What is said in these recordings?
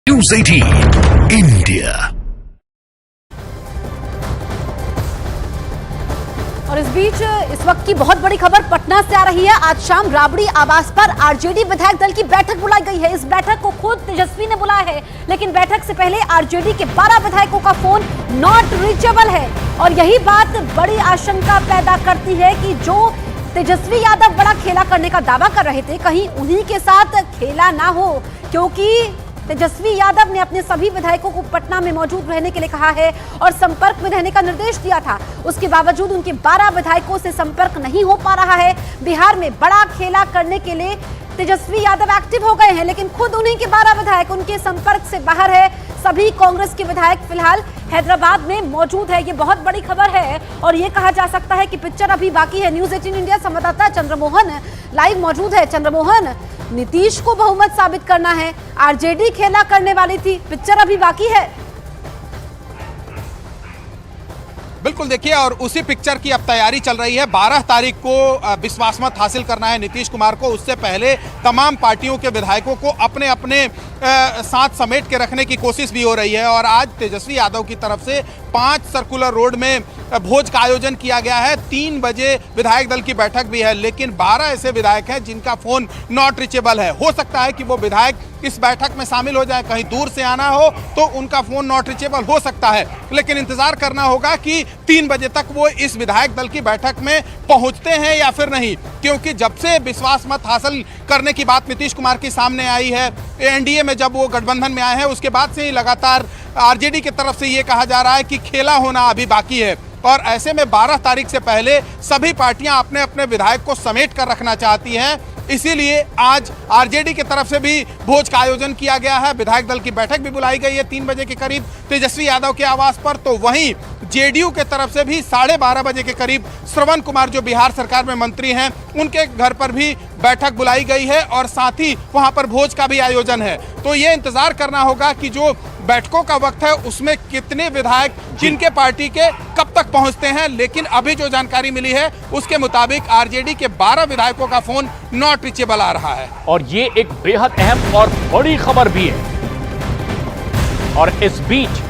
News 18 India. और इस बीच इस वक्त की बहुत बड़ी खबर पटना से आ रही है। आज शाम राबड़ी आवास पर आरजेडी विधायक दल की बैठक बुलाई गई है। इस बैठक को खुद तेजस्वी ने बुलाया है, लेकिन बैठक से पहले आरजेडी के 12 विधायकों का फोन नॉट रीचेबल है। और यही बात बड़ी आशंका पैदा करती है कि जो तेजस्वी यादव बड़ा खेला करने का दावा कर रहे थे, कहीं उन्हीं के साथ खेला ना हो, क्योंकि तेजस्वी यादव ने अपने सभी विधायकों को पटना में मौजूद रहने के लिए कहा है और संपर्क में रहने का निर्देश दिया था। उसके बावजूद उनके 12 विधायकों से संपर्क नहीं हो पा रहा है। बिहार में बड़ा खेला करने के लिए तेजस्वी यादव एक्टिव हो गए हैं, लेकिन खुद उन्हीं के 12 विधायक उनके संपर्क से बाहर है। सभी कांग्रेस के विधायक फिलहाल हैदराबाद में मौजूद है। ये बहुत बड़ी खबर है और ये कहा जा सकता है कि पिक्चर अभी बाकी है। न्यूज़ 18 इंडिया संवाददाता चंद्रमोहन लाइव मौजूद है। चंद्रमोहन, नीतीश को बहुमत साबित करना है, आरजेडी खेला करने वाली थी, पिक्चर अभी बाकी है। बिल्कुल, देखिए, और उसी पिक्चर की अब तैयारी चल रही है। 12 तारीख को विश्वास मत हासिल करना है नीतीश कुमार को। उससे पहले तमाम पार्टियों के विधायकों को अपने अपने साथ समेट के रखने की कोशिश भी हो रही है। और आज तेजस्वी यादव की तरफ से 5 सर्कुलर रोड में भोज का आयोजन किया गया है। 3 बजे विधायक दल की बैठक भी है, लेकिन 12 ऐसे विधायक हैं जिनका फोन नॉट रीचेबल है। हो सकता है कि वो विधायक इस बैठक में शामिल हो जाए, कहीं दूर से आना हो तो उनका फोन नॉट रीचेबल हो सकता है, लेकिन इंतजार करना होगा कि 3 बजे तक वो इस विधायक दल की बैठक में पहुंचते हैं या फिर नहीं। क्योंकि जब से विश्वास मत हासिल करने की बात नीतीश कुमार के सामने आई है, एनडीए में जब वो गठबंधन में आए हैं, उसके बाद से ही लगातार आरजेडी की तरफ से ये कहा जा रहा है कि खेला होना अभी बाकी है। और ऐसे में 12 तारीख से पहले सभी पार्टियां अपने अपने विधायक को समेट कर रखना चाहती हैं। इसीलिए आज आरजेडी की तरफ से भी भोज का आयोजन किया गया है। विधायक दल की बैठक भी बुलाई गई है 3 बजे के करीब तेजस्वी यादव के आवास पर। तो वहीं जेडीयू के तरफ से भी 12:30 बजे के करीब श्रवण कुमार, जो बिहार सरकार में मंत्री हैं, उनके घर पर भी बैठक बुलाई गई है और साथ ही वहां पर भोज का भी आयोजन है। तो ये इंतजार करना होगा कि जो बैठकों का वक्त है उसमें कितने विधायक जिनके पार्टी के कब तक पहुंचते हैं। लेकिन अभी जो जानकारी मिली है उसके मुताबिक आरजेडी के 12 विधायकों का फोन नॉट रीचेबल आ रहा है। और ये एक बेहद अहम और बड़ी खबर भी है। और इस बीच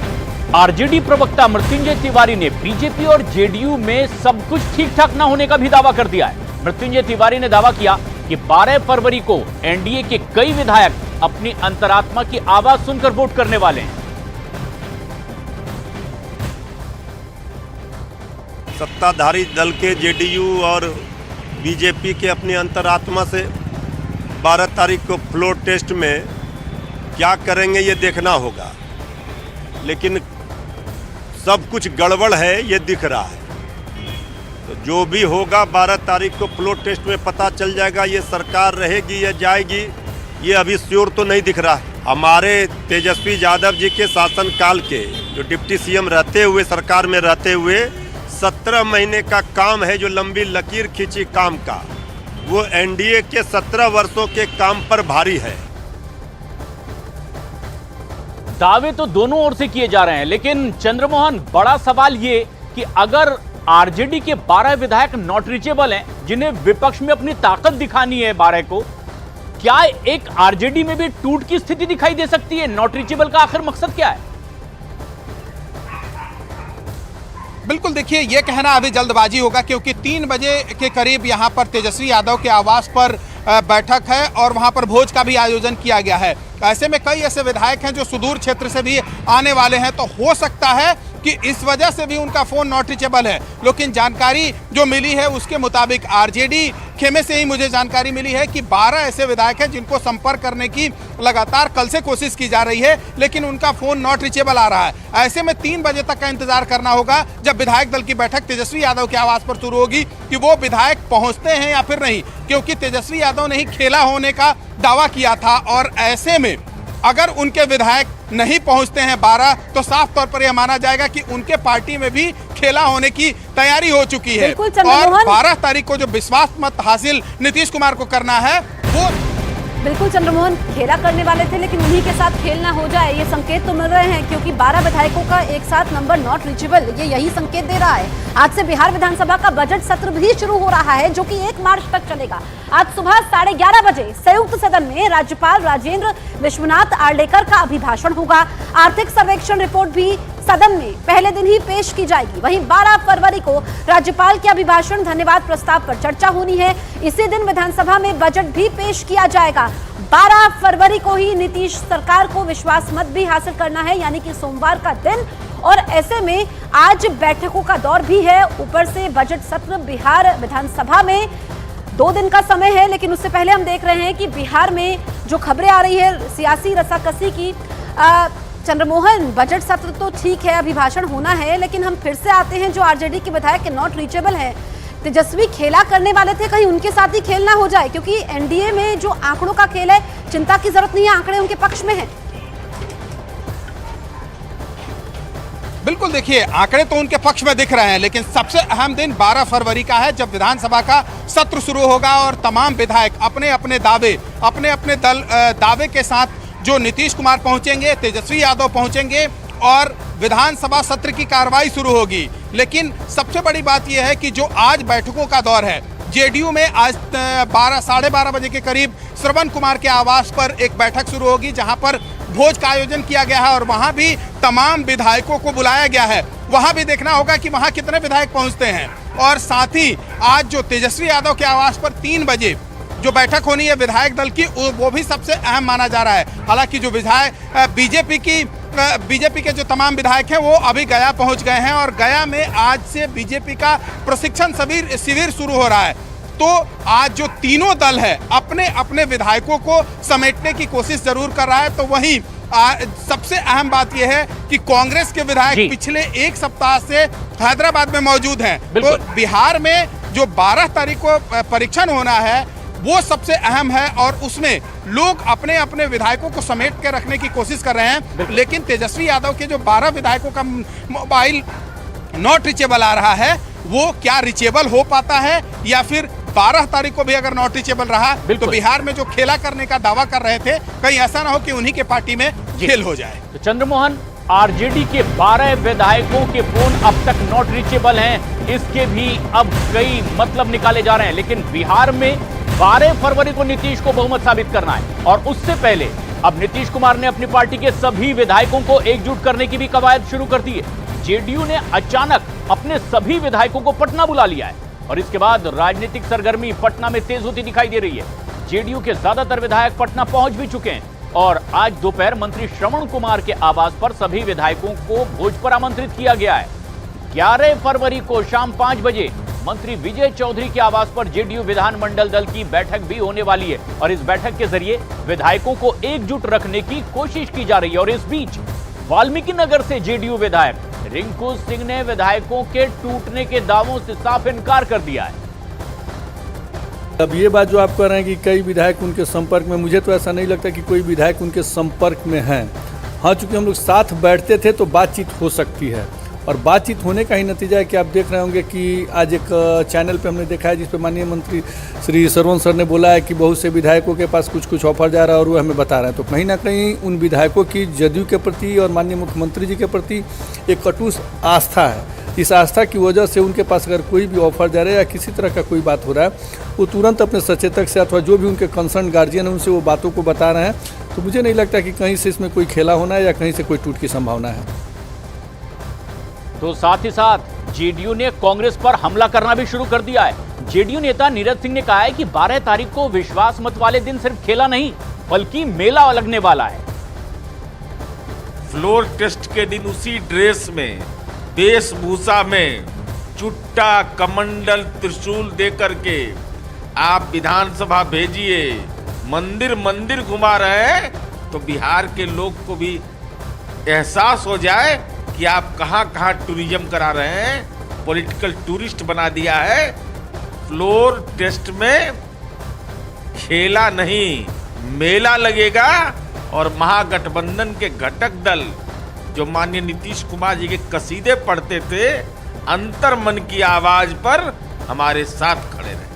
आरजेडी प्रवक्ता मृत्युंजय तिवारी ने बीजेपी और जेडीयू में सब कुछ ठीक ठाक न होने का भी दावा कर दिया है। मृत्युंजय तिवारी ने दावा किया कि 12 फरवरी को एनडीए के कई विधायक अपनी अंतरात्मा की आवाज सुनकर वोट करने वाले हैं। सत्ताधारी दल के जेडीयू और बीजेपी के अपनी अंतरात्मा से 12 तारीख को फ्लोर टेस्ट में क्या करेंगे ये देखना होगा, लेकिन सब कुछ गड़बड़ है ये दिख रहा है। तो जो भी होगा 12 तारीख को फ्लोर टेस्ट में पता चल जाएगा। ये सरकार रहेगी या जाएगी ये अभी श्योर तो नहीं दिख रहा है। हमारे तेजस्वी यादव जी के शासनकाल के जो डिप्टी सीएम रहते हुए, सरकार में रहते हुए 17 महीने का काम है, जो लंबी लकीर खींची काम का, वो एनडीए के 17 वर्षों के काम पर भारी है। दावे तो दोनों ओर से किए जा रहे हैं, लेकिन चंद्रमोहन, बड़ा सवाल ये कि अगर आरजेडी के 12 विधायक नॉट रीचेबल हैं, जिन्हें विपक्ष में अपनी ताकत दिखानी है 12 को, क्या एक आरजेडी में भी टूट की स्थिति दिखाई दे सकती है? नॉट रीचेबल का आखिर मकसद क्या है? बिल्कुल, देखिए, ये कहना अभी जल्दबाजी होगा, क्योंकि 3 बजे के करीब यहाँ पर तेजस्वी यादव के आवास पर बैठक है और वहाँ पर भोज का भी आयोजन किया गया है। ऐसे में कई ऐसे विधायक हैं जो सुदूर क्षेत्र से भी आने वाले हैं, तो हो सकता है कि इस वजह से भी उनका फोन नॉट रीचेबल है। लेकिन जानकारी जो मिली है उसके मुताबिक आरजेडी खेमे से ही मुझे जानकारी मिली है कि 12 ऐसे विधायक हैं जिनको संपर्क करने की लगातार कल से कोशिश की जा रही है, लेकिन उनका फोन नॉट रीचेबल आ रहा है। ऐसे में 3 बजे तक का इंतजार करना होगा, जब विधायक दल की बैठक तेजस्वी यादव के आवास पर शुरू होगी, कि वो विधायक पहुंचते हैं या फिर नहीं। क्योंकि तेजस्वी यादव ने ही खेला होने का दावा किया था, और ऐसे में अगर उनके विधायक नहीं पहुंचते हैं 12, तो साफ तौर पर यह माना जाएगा कि उनके पार्टी में भी खेला होने की तैयारी हो चुकी है। और 12 तारीख को जो विश्वास मत हासिल नीतीश कुमार को करना है, वो बिल्कुल चंद्रमोहन खेला करने वाले थे, लेकिन उन्हीं के साथ खेल ना हो जाए ये संकेत तो मिल रहे हैं, क्योंकि 12 विधायकों का एक साथ नंबर नॉट रीचेबल, ये यही संकेत दे रहा है। आज से बिहार विधानसभा का बजट सत्र भी शुरू हो रहा है, जो कि 1 मार्च तक चलेगा। आज सुबह 11:30 बजे संयुक्त सदन में राज्यपाल राजेंद्र विश्वनाथ आर्लेकर का अभिभाषण होगा। आर्थिक सर्वेक्षण रिपोर्ट भी सदन में पहले दिन ही पेश की जाएगी। वहीं 12 फरवरी को राज्यपाल के अभिभाषण धन्यवाद प्रस्ताव पर चर्चा होनी है। इसी दिन विधानसभा में बजट भी पेश किया जाएगा। 12 फरवरी को ही नीतीश सरकार को विश्वास मत भी हासिल करना है, यानी कि सोमवार का दिन, और ऐसे में आज बैठकों का दौर भी है। ऊपर से बजट सत्र बिहार विधानसभा में 2 दिन का समय है, लेकिन उससे पहले हम देख रहे हैं कि बिहार में जो खबरें आ रही है सियासी रसाकसी की। चंद्रमोहन, बजट सत्र तो ठीक है, अभिभाषण होना है, लेकिन हम फिर से आते हैं जो आरजेडी के विधायक नॉट रीचेबल है, तेजस्वी खेला करने वाले थे, कहीं उनके साथ ही खेल ना हो जाए, क्योंकि एनडीए में जो आंकड़ों का खेल है, चिंता की जरूरत नहीं है, आंकड़े उनके पक्ष में हैं। बिल्कुल, देखिए आंकड़े तो उनके पक्ष में दिख रहे हैं, लेकिन सबसे अहम दिन 12 फरवरी का है, जब विधानसभा का सत्र शुरू होगा और तमाम विधायक अपने अपने दावे के साथ जो नीतीश कुमार पहुंचेंगे, तेजस्वी यादव पहुंचेंगे और विधानसभा सत्र की कार्रवाई शुरू होगी। लेकिन सबसे बड़ी बात यह है कि जो आज बैठकों का दौर है, जेडीयू में आज 12:30 बजे के करीब श्रवण कुमार के आवास पर एक बैठक शुरू होगी, जहां पर भोज का आयोजन किया गया है और वहां भी तमाम विधायकों को बुलाया गया है। वहां भी देखना होगा कि वहां कितने विधायक पहुंचते हैं। और साथ ही आज जो तेजस्वी यादव के आवास पर 3 बजे जो बैठक होनी है विधायक दल की, वो भी सबसे अहम माना जा रहा है। हालांकि जो विधायक बीजेपी के जो तमाम विधायक हैं वो अभी गया पहुंच गए हैं और गया में आज से बीजेपी का प्रशिक्षण शिविर शुरू हो रहा है। तो आज जो तीनों दल है अपने अपने विधायकों को समेटने की कोशिश जरूर कर रहा है। तो वहीं सबसे अहम बात यह है कि कांग्रेस के विधायक पिछले 1 सप्ताह से हैदराबाद में मौजूद हैं। तो बिहार में जो 12 तारीख को परीक्षण होना है वो सबसे अहम है और उसमें लोग अपने अपने विधायकों को समेट के रखने की कोशिश कर रहे हैं। लेकिन तेजस्वी यादव के जो 12 विधायकों का मोबाइल नॉट रीचेबल आ रहा है, वो क्या रीचेबल हो पाता है या फिर 12 तारीख को भी अगर नॉट रीचेबल रहा तो बिहार में जो खेला करने का दावा कर रहे थे, कहीं ऐसा ना हो कि उन्हीं के पार्टी में खेल हो जाए। तो चंद्रमोहन, आरजेडी के 12 विधायकों के फोन अब तक नॉट रीचेबल हैं, इसके भी अब कई मतलब निकाले जा रहे हैं। लेकिन बिहार में 12 फरवरी को नीतीश को बहुमत साबित करना है और उससे पहले अब नीतीश कुमार ने अपनी पार्टी के सभी विधायकों को एकजुट करने की भी कवायद शुरू कर दी है। जेडीयू ने अचानक अपने सभी विधायकों को पटना बुला लिया है और इसके बाद राजनीतिक सरगर्मी पटना में तेज होती दिखाई दे रही है। जेडीयू के ज्यादातर विधायक पटना पहुंच भी चुके हैं और आज दोपहर मंत्री श्रवण कुमार के आवास पर सभी विधायकों को भोज पर आमंत्रित किया गया है। 11 फरवरी को शाम 5 बजे मंत्री विजय चौधरी के आवास पर जेडीयू विधानमंडल दल की बैठक भी होने वाली है और इस बैठक के जरिए विधायकों को एकजुट रखने की कोशिश की जा रही है। और इस बीच वाल्मीकि नगर से जेडीयू विधायक रिंकू सिंह ने विधायकों के टूटने के दावों से साफ इनकार कर दिया है। अब ये बात जो आप कह रहे हैं कि कई विधायक उनके संपर्क में, मुझे तो ऐसा नहीं लगता कि कोई विधायक उनके संपर्क में है। हाँ, चूंकि हम लोग साथ बैठते थे तो बातचीत हो सकती है और बातचीत होने का ही नतीजा है कि आप देख रहे होंगे कि आज एक चैनल पे हमने देखा है जिस पे माननीय मंत्री श्री सरवण सर ने बोला है कि बहुत से विधायकों के पास कुछ ऑफर जा रहा है और वो हमें बता रहे हैं। तो कहीं ना कहीं उन विधायकों की जदयू के प्रति और माननीय मुख्यमंत्री जी के प्रति एक कटुस आस्था है। इस आस्था की वजह से उनके पास अगर कोई भी ऑफर जा रहा है या किसी तरह का कोई बात हो रहा है, वो तुरंत अपने सचेतक से अथवा जो भी उनके कंसर्न गार्जियन है उनसे वो बातों को बता रहे हैं। तो मुझे नहीं लगता कि कहीं से इसमें कोई खेला होना है या कहीं से कोई टूट की संभावना है। तो साथ ही साथ जेडीयू ने कांग्रेस पर हमला करना भी शुरू कर दिया है। जेडीयू नेता नीरज सिंह ने कहा है कि 12 तारीख को विश्वास मत वाले दिन सिर्फ खेला नहीं बल्कि मेला लगने वाला है। फ्लोर टेस्ट के दिन उसी ड्रेस में, वेशभूषा में, चुट्टा, कमंडल, त्रिशूल दे करके आप विधानसभा भेजिए, मंदिर मंदिर घुमा रहे हैं तो बिहार के लोग को भी एहसास हो जाए कि आप कहां कहां टूरिज्म करा रहे हैं। पॉलिटिकल टूरिस्ट बना दिया है। फ्लोर टेस्ट में खेला नहीं, मेला लगेगा और महागठबंधन के घटक दल जो माननीय नीतीश कुमार जी के कसीदे पढ़ते थे, अंतर्मन की आवाज पर हमारे साथ खड़े रहे।